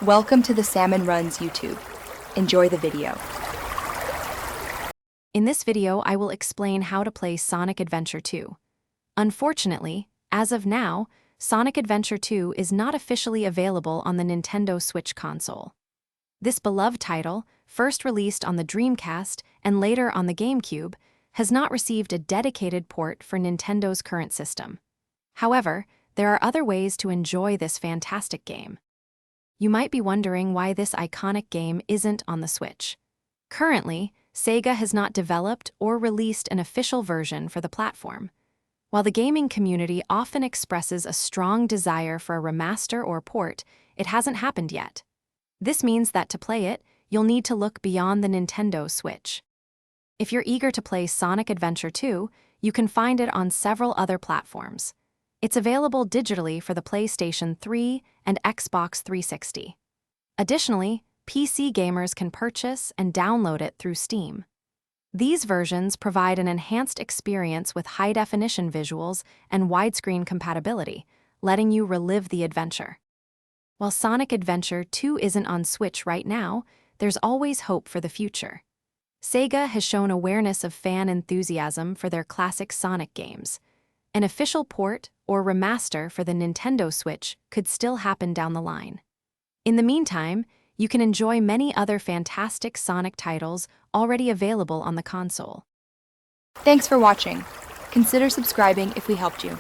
Welcome to the Salmon Runs YouTube. Enjoy the video. In this video, I will explain how to play Sonic Adventure 2. Unfortunately, as of now, Sonic Adventure 2 is not officially available on the Nintendo Switch console. This beloved title, first released on the Dreamcast and later on the GameCube, has not received a dedicated port for Nintendo's current system. However, there are other ways to enjoy this fantastic game. You might be wondering why this iconic game isn't on the Switch. Currently, Sega has not developed or released an official version for the platform. While the gaming community often expresses a strong desire for a remaster or port, it hasn't happened yet. This means that to play it, you'll need to look beyond the Nintendo Switch. If you're eager to play Sonic Adventure 2, you can find it on several other platforms. It's available digitally for the PlayStation 3 and Xbox 360. Additionally, PC gamers can purchase and download it through Steam. These versions provide an enhanced experience with high-definition visuals and widescreen compatibility, letting you relive the adventure. While Sonic Adventure 2 isn't on Switch right now, there's always hope for the future. Sega has shown awareness of fan enthusiasm for their classic Sonic games. An official port or remaster for the Nintendo Switch could still happen down the line. In the meantime, you can enjoy many other fantastic Sonic titles already available on the console. Thanks for watching. Consider subscribing if we helped you.